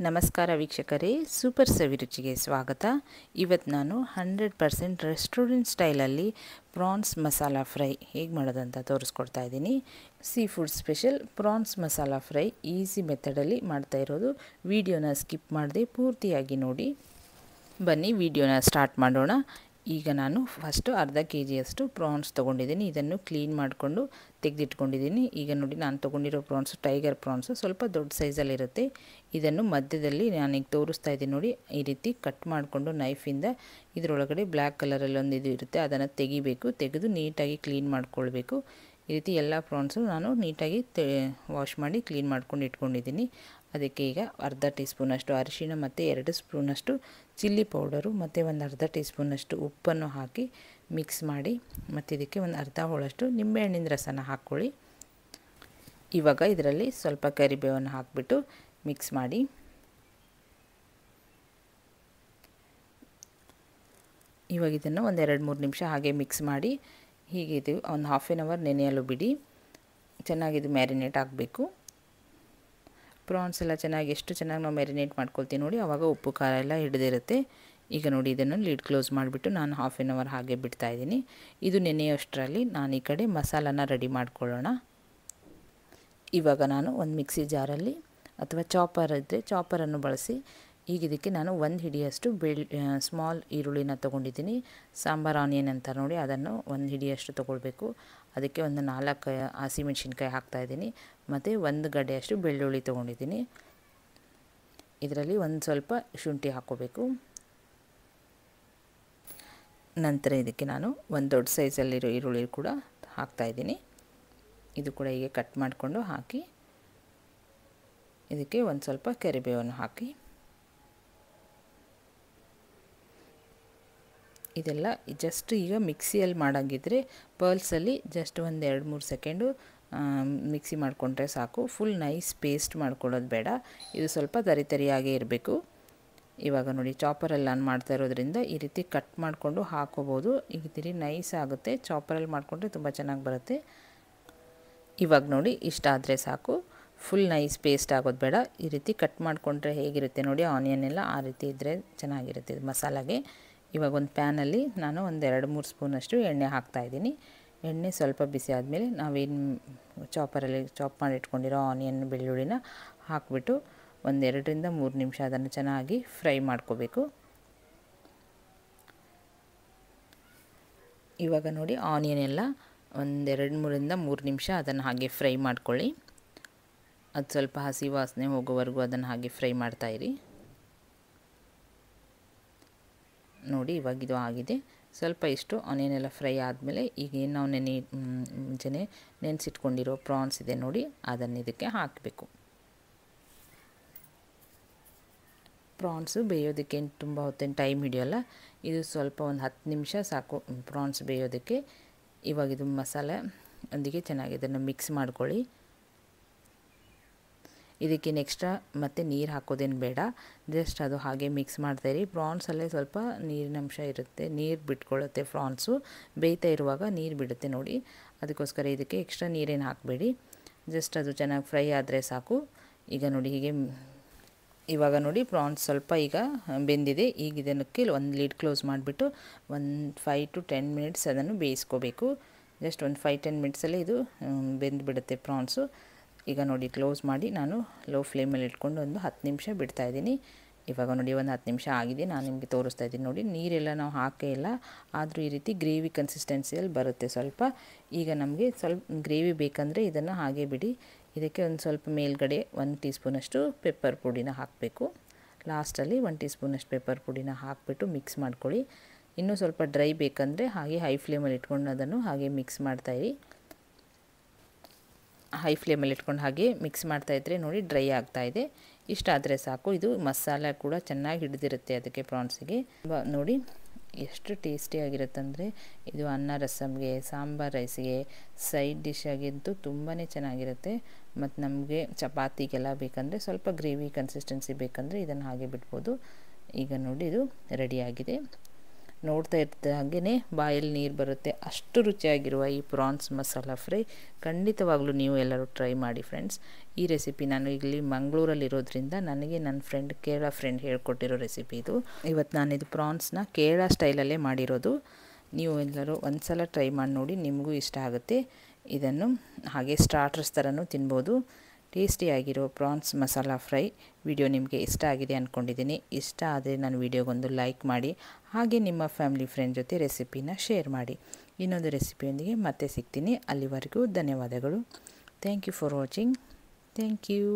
ನಮಸ್ಕಾರ ವೀಕ್ಷಕರೇ, ಸೂಪರ್ ಸವಿರುಚಿಗೆ ಸ್ವಾಗತ. ಇವತ್ತು ನಾನು 100% ರೆಸ್ಟೋರೆಂಟ್ ಸ್ಟೈಲಲ್ಲಿ ಪ್ರಾನ್ಸ್ ಮಸಾಲ ಫ್ರೈ ಹೇಗೆ ಮಾಡೋದಂತ ತೋರಿಸ್ಕೊಡ್ತಾ ಇದ್ದೀನಿ. Seafood special prawns masala fry easy ಮೆಥಡಲ್ಲಿ ಮಾಡ್ತಾ ಇರೋದು. ವಿಡಿಯೋನ ಸ್ಕಿಪ್ ಮಾಡದೆ ಪೂರ್ತಿಯಾಗಿ ನೋಡಿ. ಬನ್ನಿ ವಿಡಿಯೋನ ಸ್ಟಾರ್ಟ್ ಮಾಡೋಣ. ಈಗ ನಾನು ಫಸ್ಟು ಅರ್ಧ ಕೆಜಿಯಷ್ಟು ಪ್ರಾನ್ಸ್ ತೊಗೊಂಡಿದ್ದೀನಿ. ಇದನ್ನು ಕ್ಲೀನ್ ಮಾಡಿಕೊಂಡು ತೆಗೆದಿಟ್ಕೊಂಡಿದ್ದೀನಿ. ಈಗ ನೋಡಿ, ನಾನು ತೊಗೊಂಡಿರೋ ಪ್ರಾನ್ಸು ಟೈಗರ್ ಪ್ರಾನ್ಸು, ಸ್ವಲ್ಪ ದೊಡ್ಡ ಸೈಜಲ್ಲಿರುತ್ತೆ. ಇದನ್ನು ಮಧ್ಯದಲ್ಲಿ ನಾನೀಗ ತೋರಿಸ್ತಾ ಇದ್ದೀನಿ ನೋಡಿ, ಈ ರೀತಿ ಕಟ್ ಮಾಡಿಕೊಂಡು ನೈಫಿಂದ ಇದರೊಳಗಡೆ ಬ್ಲ್ಯಾಕ್ ಕಲರಲ್ಲಿ ಒಂದು ಇದು ಇರುತ್ತೆ, ಅದನ್ನು ತೆಗೆದು ನೀಟಾಗಿ ಕ್ಲೀನ್ ಮಾಡ್ಕೊಳ್ಬೇಕು. ಈ ರೀತಿ ಎಲ್ಲ ಪ್ರಾನ್ಸು ನಾನು ನೀಟಾಗಿ ವಾಶ್ ಮಾಡಿ ಕ್ಲೀನ್ ಮಾಡ್ಕೊಂಡು ಇಟ್ಕೊಂಡಿದ್ದೀನಿ. ಅದಕ್ಕೆ ಈಗ ಅರ್ಧ ಟೀ ಸ್ಪೂನಷ್ಟು ಅರಿಶಿಣ ಮತ್ತು 2 ಸ್ಪೂನಷ್ಟು ಚಿಲ್ಲಿ ಪೌಡರು ಮತ್ತು ಒಂದು ಅರ್ಧ ಟೀ ಸ್ಪೂನಷ್ಟು ಉಪ್ಪನ್ನು ಹಾಕಿ ಮಿಕ್ಸ್ ಮಾಡಿ, ಮತ್ತು ಇದಕ್ಕೆ ಒಂದು ಅರ್ಧ ಹೋಳಷ್ಟು ನಿಂಬೆಹಣ್ಣಿನ ರಸನ ಹಾಕ್ಕೊಳ್ಳಿ. ಇವಾಗ ಇದರಲ್ಲಿ ಸ್ವಲ್ಪ ಕರಿಬೇವನ್ನು ಹಾಕಿಬಿಟ್ಟು ಮಿಕ್ಸ್ ಮಾಡಿ. ಇವಾಗ ಇದನ್ನು ಒಂದು 2-3 ನಿಮಿಷ ಹಾಗೆ ಮಿಕ್ಸ್ ಮಾಡಿ, ಹೀಗೆ ಇದು ಒಂದು ಹಾಫ್ ಆನ್ ಅವರ್ ನೆನೆಯಲು ಬಿಡಿ. ಚೆನ್ನಾಗಿದು ಮ್ಯಾರಿನೇಟ್ ಆಗಬೇಕು. ಪ್ರಾನ್ಸ್ ಎಲ್ಲ ಚೆನ್ನಾಗಿ ಎಷ್ಟು ಚೆನ್ನಾಗಿ ನಾವು ಮ್ಯಾರಿನೇಟ್ ಮಾಡ್ಕೊಳ್ತೀವಿ ನೋಡಿ, ಆವಾಗ ಉಪ್ಪು ಖಾರ ಎಲ್ಲ ಹಿಡಿದಿರುತ್ತೆ. ಈಗ ನೋಡಿ, ಇದನ್ನು ಲಿಡ್ ಕ್ಲೋಸ್ ಮಾಡಿಬಿಟ್ಟು ನಾನು ಹಾಫ್ ಆನ್ ಅವರ್ ಹಾಗೆ ಬಿಡ್ತಾಯಿದ್ದೀನಿ. ಇದು ನೆನೆಯೋಷ್ಟರಲ್ಲಿ ನಾನು ಈ ಕಡೆ ಮಸಾಲಾನ ರೆಡಿ ಮಾಡ್ಕೊಳ್ಳೋಣ. ಇವಾಗ ನಾನು ಒಂದು ಮಿಕ್ಸಿ ಜಾರಲ್ಲಿ ಅಥವಾ ಚಾಪರ್ ಇದ್ದರೆ ಚಾಪರನ್ನು ಬಳಸಿ, ಈಗ ಇದಕ್ಕೆ ನಾನು 1 ಹಿಡಿಯಷ್ಟು ಸ್ಮಾಲ್ ಈರುಳ್ಳಿನ ತೊಗೊಂಡಿದ್ದೀನಿ. ಸಾಂಬಾರ್ ಆನಿಯನ್ ಅಂತ ನೋಡಿ, ಅದನ್ನು 1 ಹಿಡಿಯಷ್ಟು ತೊಗೊಳ್ಬೇಕು. ಅದಕ್ಕೆ ಒಂದು 4 ಹಸಿಮೆಣ್ಸಿನ್ಕಾಯಿ ಹಾಕ್ತಾಯಿದ್ದೀನಿ, ಮತ್ತು 1 ಗಡ್ಡೆಯಷ್ಟು ಬೆಳ್ಳುಳ್ಳಿ ತೊಗೊಂಡಿದ್ದೀನಿ. ಇದರಲ್ಲಿ ಒಂದು ಸ್ವಲ್ಪ ಶುಂಠಿ ಹಾಕ್ಕೋಬೇಕು. ನಂತರ ಇದಕ್ಕೆ ನಾನು ಒಂದು ದೊಡ್ಡ ಸೈಜಲ್ಲಿರೋ ಈರುಳ್ಳಿ ಕೂಡ ಹಾಕ್ತಾಯಿದ್ದೀನಿ. ಇದು ಕೂಡ ಹೀಗೆ ಕಟ್ ಮಾಡಿಕೊಂಡು ಹಾಕಿ, ಇದಕ್ಕೆ ಒಂದು ಸ್ವಲ್ಪ ಕರಿಬೇವನ್ನು ಹಾಕಿ, ಇದೆಲ್ಲ ಜಸ್ಟ್ ಈಗ ಮಿಕ್ಸಿಯಲ್ಲಿ ಮಾಡೋಂಗಿದ್ರೆ ಪರ್ಲ್ಸಲ್ಲಿ ಜಸ್ಟ್ ಒಂದು 2-3 ಸೆಕೆಂಡು ಮಿಕ್ಸಿ ಮಾಡಿಕೊಂಡ್ರೆ ಸಾಕು. ಫುಲ್ ನೈಸ್ ಪೇಸ್ಟ್ ಮಾಡ್ಕೊಳ್ಳೋದು ಬೇಡ, ಇದು ಸ್ವಲ್ಪ ತರಿಯಾಗೇ ಇರಬೇಕು. ಇವಾಗ ನೋಡಿ, ಚಾಪರಲ್ಲಿ ನಾನು ಮಾಡ್ತಾ ಇರೋದ್ರಿಂದ ಈ ರೀತಿ ಕಟ್ ಮಾಡಿಕೊಂಡು ಹಾಕೋಬೋದು. ಈಗ ತಿರಿ ನೈಸ್ ಆಗುತ್ತೆ. ಚಾಪರಲ್ಲಿ ಮಾಡಿಕೊಂಡ್ರೆ ತುಂಬ ಚೆನ್ನಾಗಿ ಬರುತ್ತೆ. ಇವಾಗ ನೋಡಿ, ಇಷ್ಟ ಆದರೆ ಸಾಕು. ಫುಲ್ ನೈಸ್ ಪೇಸ್ಟ್ ಆಗೋದು ಬೇಡ. ಈ ರೀತಿ ಕಟ್ ಮಾಡಿಕೊಂಡ್ರೆ ಹೇಗಿರುತ್ತೆ ನೋಡಿ, ಆನಿಯನ್ ಎಲ್ಲ ಆ ರೀತಿ ಇದ್ದರೆ ಚೆನ್ನಾಗಿರುತ್ತೆ ಮಸಾಲಾಗೆ. ಇವಾಗ ಒಂದು ಪ್ಯಾನಲ್ಲಿ ನಾನು ಒಂದು 2-3 ಸ್ಪೂನಷ್ಟು ಎಣ್ಣೆ ಹಾಕ್ತಾಯಿದ್ದೀನಿ. ಎಣ್ಣೆ ಸ್ವಲ್ಪ ಬಿಸಿ ಆದಮೇಲೆ ನಾವೇನು ಚಾಪರಲ್ಲಿ ಚಾಪ್ ಮಾಡಿ ಇಟ್ಕೊಂಡಿರೋ ಆನಿಯನ್ ಬೆಳ್ಳುಳ್ಳಿನ ಹಾಕಿಬಿಟ್ಟು ಒಂದು 2-3 ನಿಮಿಷ ಅದನ್ನು ಚೆನ್ನಾಗಿ ಫ್ರೈ ಮಾಡ್ಕೋಬೇಕು. ಇವಾಗ ನೋಡಿ, ಆನಿಯನ್ ಎಲ್ಲ ಒಂದು 2-3 ನಿಮಿಷ ಅದನ್ನು ಹಾಗೆ ಫ್ರೈ ಮಾಡ್ಕೊಳ್ಳಿ. ಅದು ಸ್ವಲ್ಪ ಹಸಿ ವಾಸನೆ ಹೋಗೋವರೆಗೂ ಅದನ್ನು ಹಾಗೆ ಫ್ರೈ ಮಾಡ್ತಾಯಿರಿ. ನೋಡಿ, ಇವಾಗ ಇದು ಆಗಿದೆ. ಸ್ವಲ್ಪ ಇಷ್ಟು ಆನಿಯನ್ ಎಲ್ಲ ಫ್ರೈ ಆದಮೇಲೆ ಈಗ ಏನು ನಾವು ಮುಂಚೆನೇ ನೆನೆಸಿಟ್ಕೊಂಡಿರೋ ಪ್ರಾನ್ಸ್ ಇದೆ ನೋಡಿ, ಅದನ್ನು ಇದಕ್ಕೆ ಹಾಕಬೇಕು. ಪ್ರಾನ್ಸು ಬೇಯೋದಕ್ಕೆ ತುಂಬ ಹೊತ್ತೇನು ಟೈಮ್ ಹಿಡಿಯೋಲ್ಲ. ಇದು ಸ್ವಲ್ಪ ಒಂದು 10 ನಿಮಿಷ ಸಾಕು ಪ್ರಾನ್ಸ್ ಬೇಯೋದಕ್ಕೆ. ಇವಾಗ ಇದು ಮಸಾಲೆ ಒಂದಿಗೆ ಚೆನ್ನಾಗಿ ಇದನ್ನು ಮಿಕ್ಸ್ ಮಾಡ್ಕೊಳ್ಳಿ. ಇದಕ್ಕೇನು ಎಕ್ಸ್ಟ್ರಾ ಮತ್ತು ನೀರು ಹಾಕೋದೇನು ಬೇಡ, ಜಸ್ಟ್ ಅದು ಹಾಗೆ ಮಿಕ್ಸ್ ಮಾಡ್ತಾಯಿರಿ. ಪ್ರಾನ್ಸಲ್ಲೇ ಸ್ವಲ್ಪ ನೀರಿನಂಶ ಇರುತ್ತೆ, ನೀರು ಬಿಟ್ಕೊಳ್ಳುತ್ತೆ. ಪ್ರಾನ್ಸು ಬೇಯ್ತಾ ಇರುವಾಗ ನೀರು ಬಿಡುತ್ತೆ ನೋಡಿ, ಅದಕ್ಕೋಸ್ಕರ ಇದಕ್ಕೆ ಎಕ್ಸ್ಟ್ರಾ ನೀರೇನು ಹಾಕಬೇಡಿ. ಜಸ್ಟ್ ಅದು ಚೆನ್ನಾಗಿ ಫ್ರೈ ಆದರೆ ಸಾಕು. ಈಗ ನೋಡಿ, ಹೀಗೆ ಇವಾಗ ನೋಡಿ, ಪ್ರಾನ್ಸ್ ಸ್ವಲ್ಪ ಈಗ ಬೆಂದಿದೆ. ಈಗ ಇದಕ್ಕೆ ಒಂದು ಲಿಡ್ ಕ್ಲೋಸ್ ಮಾಡಿಬಿಟ್ಟು ಒಂದು 5 to 10 ಮಿನಿಟ್ಸ್ ಅದನ್ನು ಬೇಯಿಸ್ಕೋಬೇಕು. ಜಸ್ಟ್ ಒಂದು 5-10 ಮಿನಿಟ್ಸಲ್ಲೇ ಇದು ಬೆಂದುಬಿಡುತ್ತೆ ಪ್ರಾನ್ಸು. ಈಗ ನೋಡಿ, ಕ್ಲೋಸ್ ಮಾಡಿ ನಾನು ಲೋ ಫ್ಲೇಮಲ್ಲಿ ಇಟ್ಕೊಂಡು ಒಂದು 10 ನಿಮಿಷ ಬಿಡ್ತಾಯಿದ್ದೀನಿ. ಇವಾಗ ನೋಡಿ, ಒಂದು 10 ನಿಮಿಷ ಆಗಿದೆ. ನಾನು ನಿಮಗೆ ತೋರಿಸ್ತಾ ಇದ್ದೀನಿ ನೋಡಿ, ನೀರೆಲ್ಲ ನಾವು ಹಾಕೇ ಇಲ್ಲ, ಆದರೂ ಈ ರೀತಿ ಗ್ರೇವಿ ಕನ್ಸಿಸ್ಟೆನ್ಸಿಯಲ್ಲಿ ಬರುತ್ತೆ ಸ್ವಲ್ಪ. ಈಗ ನಮಗೆ ಸ್ವಲ್ಪ ಗ್ರೇವಿ ಬೇಕಂದರೆ ಇದನ್ನು ಹಾಗೆ ಬಿಡಿ. ಇದಕ್ಕೆ ಒಂದು ಸ್ವಲ್ಪ ಮೇಲ್ಗಡೆ 1 ಟೀ ಸ್ಪೂನಷ್ಟು ಪೆಪ್ಪರ್ ಪುಡಿನ ಹಾಕಬೇಕು. ಲಾಸ್ಟಲ್ಲಿ 1 ಟೀ ಸ್ಪೂನಷ್ಟು ಪೆಪ್ಪರ್ ಪುಡಿನ ಹಾಕಿಬಿಟ್ಟು ಮಿಕ್ಸ್ ಮಾಡ್ಕೊಳ್ಳಿ. ಇನ್ನೂ ಸ್ವಲ್ಪ ಡ್ರೈ ಬೇಕಂದರೆ ಹಾಗೆ ಹೈ ಫ್ಲೇಮಲ್ಲಿ ಇಟ್ಕೊಂಡು ಅದನ್ನು ಹಾಗೆ ಮಿಕ್ಸ್ ಮಾಡ್ತಾಯಿರಿ. ಹೈ ಫ್ಲೇಮಲ್ಲಿ ಇಟ್ಕೊಂಡು ಹಾಗೆ ಮಿಕ್ಸ್ ಮಾಡ್ತಾಯಿದ್ರೆ ನೋಡಿ, ಡ್ರೈ ಆಗ್ತಾಯಿದೆ. ಇಷ್ಟ ಆದರೆ ಸಾಕು. ಇದು ಮಸಾಲ ಕೂಡ ಚೆನ್ನಾಗಿ ಹಿಡಿದಿರುತ್ತೆ ಅದಕ್ಕೆ ಪ್ರಾನ್ಸಿಗೆ. ನೋಡಿ ಎಷ್ಟು ಟೇಸ್ಟಿಯಾಗಿರುತ್ತಂದರೆ, ಇದು ಅನ್ನ ರಸಮ್ಗೆ, ಸಾಂಬಾರ್ ರೈಸ್ಗೆ, ಸೈಡ್ ಡಿಶ್ ಆಗಿಂತೂ ತುಂಬಾ ಚೆನ್ನಾಗಿರುತ್ತೆ. ಮತ್ತು ನಮಗೆ ಚಪಾತಿಗೆಲ್ಲ ಬೇಕಂದರೆ ಸ್ವಲ್ಪ ಗ್ರೇವಿ ಕನ್ಸಿಸ್ಟೆನ್ಸಿ ಬೇಕಂದರೆ ಇದನ್ನು ಹಾಗೆ ಬಿಡ್ಬೋದು. ಈಗ ನೋಡಿ, ಇದು ರೆಡಿಯಾಗಿದೆ. ನೋಡ್ತಾ ಇರ್ತಾ ಹಾಗೇ ಬಾಯಲ್ಲಿ ನೀರು ಬರುತ್ತೆ, ಅಷ್ಟು ರುಚಿಯಾಗಿರುವ ಈ ಪ್ರಾನ್ಸ್ ಮಸಾಲ ಫ್ರೈ ಖಂಡಿತವಾಗ್ಲೂ ನೀವು ಎಲ್ಲರೂ ಟ್ರೈ ಮಾಡಿ ಫ್ರೆಂಡ್ಸ್. ಈ ರೆಸಿಪಿ ನಾನು ಇಲ್ಲಿ ಮಂಗಳೂರಲ್ಲಿರೋದ್ರಿಂದ ನನಗೆ ನನ್ನ ಕೇರಳ ಫ್ರೆಂಡ್ ಹೇಳ್ಕೊಟ್ಟಿರೋ ರೆಸಿಪಿ ಇದು. ಇವತ್ತು ನಾನಿದು ಪ್ರಾನ್ಸ್ನ ಕೇರಳ ಸ್ಟೈಲಲ್ಲೇ ಮಾಡಿರೋದು. ನೀವು ಎಲ್ಲರೂ ಒಂದು ಸಲ ಟ್ರೈ ಮಾಡಿ ನೋಡಿ, ನಿಮಗೂ ಇಷ್ಟ ಆಗುತ್ತೆ. ಇದನ್ನು ಹಾಗೆ ಸ್ಟಾರ್ಟರ್ಸ್ ಥರನೂ ತಿನ್ಬೋದು. ಟೇಸ್ಟಿಯಾಗಿರೋ ಪ್ರಾನ್ಸ್ ಮಸಾಲ ಫ್ರೈ ವಿಡಿಯೋ ನಿಮಗೆ ಇಷ್ಟ ಆಗಿದೆ ಅಂದ್ಕೊಂಡಿದ್ದೀನಿ. ಇಷ್ಟ ಆದರೆ ನನ್ನ ವಿಡಿಯೋಗೊಂದು ಲೈಕ್ ಮಾಡಿ, ಹಾಗೆ ನಿಮ್ಮ ಫ್ಯಾಮಿಲಿ ಫ್ರೆಂಡ್ ಜೊತೆ ರೆಸಿಪಿನ ಶೇರ್ ಮಾಡಿ. ಇನ್ನೊಂದು ರೆಸಿಪಿಯೊಂದಿಗೆ ಮತ್ತೆ ಸಿಗ್ತೀನಿ. ಅಲ್ಲಿವರೆಗೂ ಧನ್ಯವಾದಗಳು. Thank you for watching. Thank you.